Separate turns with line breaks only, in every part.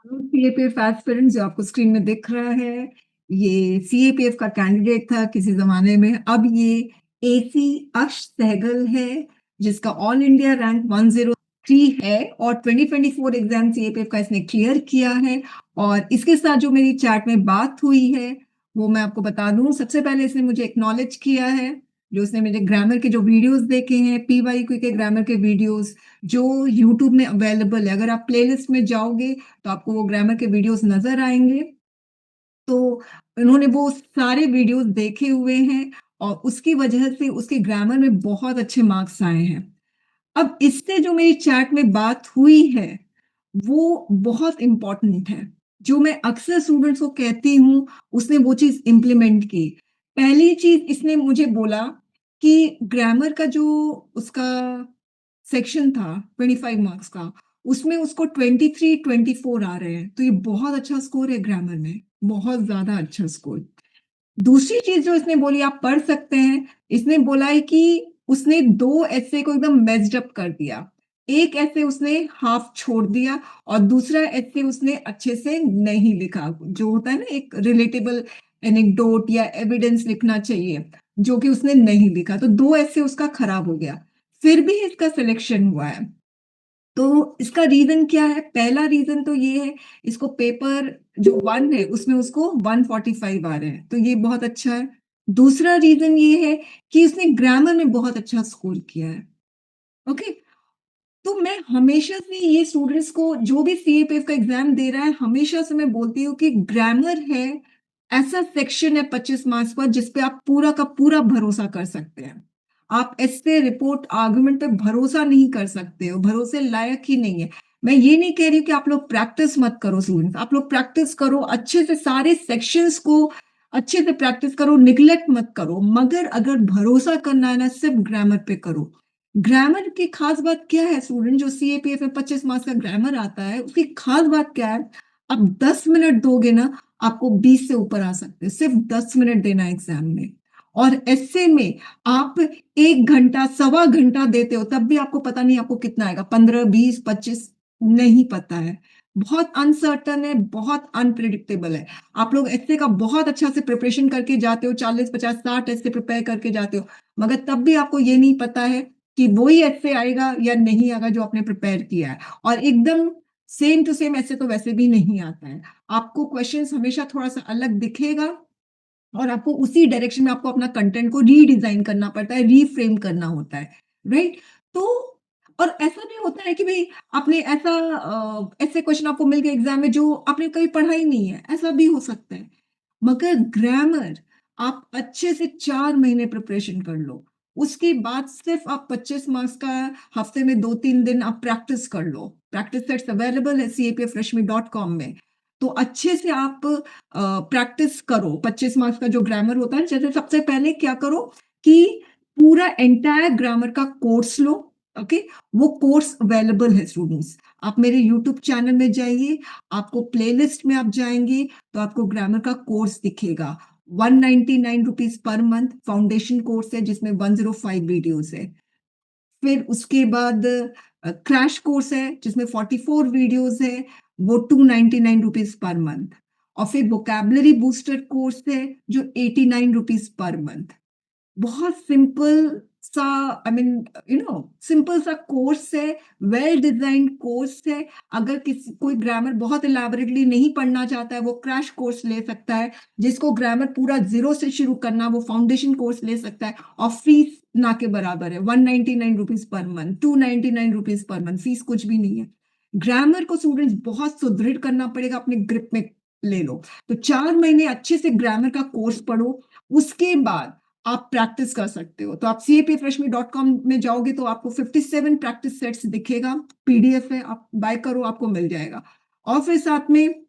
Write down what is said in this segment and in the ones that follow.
CAPF aspirant जो आपको screen में दिख रहा है, ये सीएपीएफ का कैंडिडेट था किसी ज़माने में। अब ये एसी अश सहगल है, जिसका ऑल इंडिया रैंक 103 है और 2024 एग्जाम सीएपीएफ का इसने क्लियर किया है। और इसके साथ जो मेरी चैट में बात हुई है, वो मैं आपको बता दूं। सबसे पहले इसने मुझे एक्नॉलेज किया है, जो उसने मेरे ग्रामर के जो वीडियोस देखे हैं, पीवाईक्यू के ग्रामर के वीडियोस जो यूट्यूब में अवेलेबल है। अगर आप प्लेलिस्ट में जाओगे तो आपको वो ग्रामर के वीडियोस नजर आएंगे। तो उन्होंने वो सारे वीडियोस देखे हुए हैं और उसकी वजह से उसके ग्रामर में बहुत अच्छे मार्क्स आए हैं। अब इससे जो मेरी चैट में बात हुई है, वो बहुत इंपॉर्टेंट है। जो मैं अक्सर स्टूडेंट्स को कहती हूँ, उसने वो चीज इंप्लीमेंट की। पहली चीज इसने मुझे बोला कि ग्रामर का जो उसका सेक्शन था 25 मार्क्स का, उसमें उसको 23 24 आ रहे हैं। तो ये बहुत अच्छा स्कोर है ग्रामर में, बहुत ज्यादा अच्छा स्कोर। दूसरी चीज जो इसने बोली, आप पढ़ सकते हैं। इसने बोला है कि उसने 2 ऐसे को एकदम मेस्ड अप कर दिया। एक ऐसे उसने हाफ छोड़ दिया और दूसरा ऐसे उसने अच्छे से नहीं लिखा। जो होता है ना, एक रिलेटेबल एनेक्डोट या एविडेंस लिखना चाहिए, जो कि उसने नहीं लिखा। तो 2 ऐसे उसका खराब हो गया। फिर भी इसका सिलेक्शन हुआ है। तो इसका रीजन क्या है? पहला रीजन तो ये है, इसको पेपर जो 1 है उसमें उसको 145 आ रहे हैं, तो ये बहुत अच्छा है। दूसरा रीजन ये है कि उसने ग्रामर में बहुत अच्छा स्कोर किया है। ओके। तो मैं हमेशा से ये स्टूडेंट्स को, जो भी सीएपीएफ का एग्जाम दे रहा है, हमेशा से मैं बोलती हूँ कि ग्रामर है ऐसा सेक्शन है 25 मार्क्स पर, जिसपे आप पूरा का पूरा भरोसा कर सकते हैं। आप ऐसे रिपोर्ट आर्गुमेंट पे भरोसा नहीं कर सकते हो, भरोसे लायक ही नहीं है। मैं ये नहीं कह रही हूँ कि आप लोग प्रैक्टिस मत करो स्टूडेंट्स, आप लोग प्रैक्टिस करो अच्छे से, सारे सेक्शंस को अच्छे से प्रैक्टिस करो, निग्लेक्ट मत करो। मगर अगर भरोसा करना है ना, सिर्फ ग्रामर पे करो। ग्रामर की खास बात क्या है स्टूडेंट? जो सीएपीएफ में 25 मार्क्स का ग्रामर आता है, उसकी खास बात क्या है? आप 10 मिनट दोगे ना, आपको 20 से ऊपर आ सकते हैं। सिर्फ 10 मिनट देना एग्जाम में। और ऐसे में आप 1 घंटा, सवा घंटा देते हो, तब भी आपको पता नहीं आपको कितना आएगा, 15, 20, 25, नहीं पता है। बहुत अनसर्टन है, बहुत अनप्रिडिक्टेबल है। आप लोग ऐसे का बहुत अच्छा से प्रिपरेशन करके जाते हो, 40, 50, 60 ऐसे प्रिपेयर करके जाते हो, मगर तब भी आपको ये नहीं पता है कि वही ऐसे आएगा या नहीं आएगा जो आपने प्रिपेयर किया है। और एकदम सेम टू सेम ऐसे तो वैसे भी नहीं आता है। आपको क्वेश्चंस हमेशा थोड़ा सा अलग दिखेगा और आपको उसी डायरेक्शन में आपको अपना कंटेंट को रीडिजाइन करना पड़ता है, रीफ्रेम करना होता है। राइट? तो और ऐसा भी होता है कि भाई आपने ऐसे क्वेश्चन आपको मिल गए एग्जाम में जो आपने कभी पढ़ा ही नहीं है, ऐसा भी हो सकता है। मगर ग्रामर आप अच्छे से 4 महीने प्रिपरेशन कर लो, उसके बाद सिर्फ आप 25 मार्क्स का हफ्ते में 2-3 दिन आप प्रैक्टिस कर लो। प्रैक्टिस सेट्स अवेलेबल है capfreshme.com में। तो अच्छे से आप प्रैक्टिस करो। 25 मार्क्स का जो ग्रामर होता है, जैसे सबसे पहले क्या करो कि पूरा एंटायर ग्रामर का कोर्स लो। ओके। वो कोर्स अवेलेबल है स्टूडेंट्स। आप मेरे यूट्यूब चैनल में जाइए, आपको प्लेलिस्ट में आप जाएंगे तो आपको ग्रामर का कोर्स दिखेगा। 199 rupees per month foundation course है, जिसमें 105 वीडियोस है। फिर उसके बाद क्रैश कोर्स है, जिसमें 44 वीडियोस है, वो 299 रुपीज पर मंथ। और फिर वोकैबुलरी बूस्टर कोर्स है, जो 89 रुपीज पर मंथ। बहुत सिंपल सा, आई मीन सिंपल सा कोर्स है, वेल डिजाइंड कोर्स है। अगर किसी कोई ग्रामर बहुत इलेबोरेटली नहीं पढ़ना चाहता है, वो क्रैश कोर्स ले सकता है। जिसको ग्रामर पूरा जीरो से शुरू करना, वो फाउंडेशन कोर्स ले सकता है। और फीस ना के बराबर है, 199 rupees per month, 299 rupees per month. Fees कुछ भी नहीं है। ग्रामर को स्टूडेंट्स बहुत सुदृढ़ करना पड़ेगा, अपने ग्रिप में ले लो। तो 4 महीने अच्छे से ग्रामर का कोर्स पढ़ो, उसके बाद आप प्रैक्टिस कर सकते हो। तो आप capfreshme.com में जाओगे तो आपको 57 प्रैक्टिस सेट्स दिखेगा, पीडीएफ है, आप बाय करो, आपको मिल जाएगा। और फिर साथ में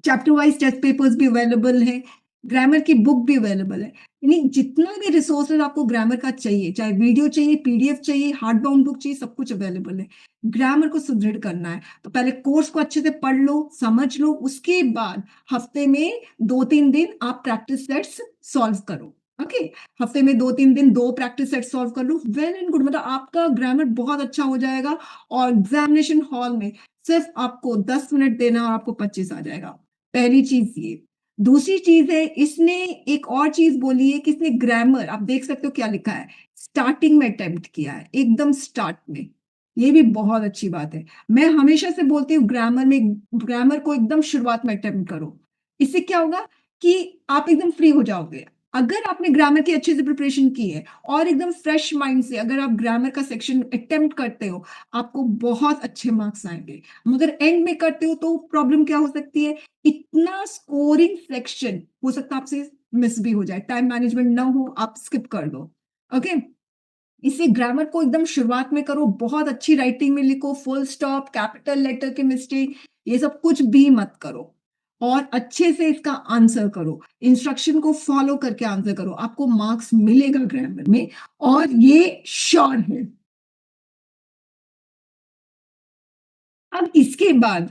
चैप्टर वाइज टेस्ट पेपर्स भी अवेलेबल है, ग्रामर की बुक भी अवेलेबल है। यानी जितना भी रिसोर्सेज आपको ग्रामर का चाहिए, चाहे वीडियो चाहिए, पीडीएफ चाहिए, हार्ड बाउंड बुक चाहिए, सब कुछ अवेलेबल है। ग्रामर को सुदृढ़ करना है तो पहले कोर्स को अच्छे से पढ़ लो, समझ लो, उसके बाद हफ्ते में 2-3 दिन आप प्रैक्टिस सेट्स सॉल्व करो। ओके। हफ्ते में 2-3 दिन 2 प्रैक्टिस सेट सॉल्व कर लो, वेल एंड गुड, मतलब आपका ग्रामर बहुत अच्छा हो जाएगा। और एग्जामिनेशन हॉल में सिर्फ आपको 10 मिनट देना और आपको 25 आ जाएगा। पहली चीज ये। दूसरी चीज है, इसने एक और चीज बोली है कि इसने ग्रामर, आप देख सकते हो क्या लिखा है, स्टार्टिंग में अटेम्प्ट किया है, एकदम स्टार्ट में। ये भी बहुत अच्छी बात है। मैं हमेशा से बोलती हूँ ग्रामर को एकदम शुरुआत में अटेम्प्ट करो। इससे क्या होगा कि आप एकदम फ्री हो जाओगे। अगर आपने ग्रामर की अच्छे से प्रिपरेशन की है और एकदम फ्रेश माइंड से अगर आप ग्रामर का सेक्शन अटेम्प्ट करते हो, आपको बहुत अच्छे मार्क्स आएंगे। मगर एंड में करते हो तो प्रॉब्लम क्या हो सकती है, इतना स्कोरिंग सेक्शन हो सकता है आपसे मिस भी हो जाए, टाइम मैनेजमेंट ना हो, आप स्किप कर दो। ओके, इसे ग्रामर को एकदम शुरुआत में करो, बहुत अच्छी राइटिंग में लिखो, फुल स्टॉप, कैपिटल लेटर के मिस्टेक, ये सब कुछ भी मत करो। और अच्छे से इसका आंसर करो, इंस्ट्रक्शन को फॉलो करके आंसर करो, आपको मार्क्स मिलेगा ग्रामर में, और ये श्योर है। अब इसके बाद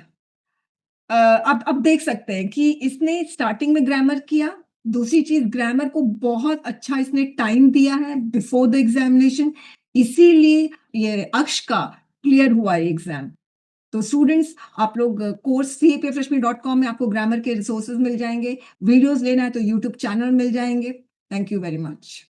अब देख सकते हैं कि इसने स्टार्टिंग में ग्रामर किया। दूसरी चीज, ग्रामर को बहुत अच्छा इसने टाइम दिया है बिफोर द एग्जामिनेशन, इसीलिए ये अक्ष का क्लियर हुआ है एग्जाम। तो स्टूडेंट्स, आप लोग कोर्स capfreshme.com में आपको ग्रामर के रिसोर्सेज मिल जाएंगे। वीडियोस लेना है तो यूट्यूब चैनल मिल जाएंगे। Thank you very much.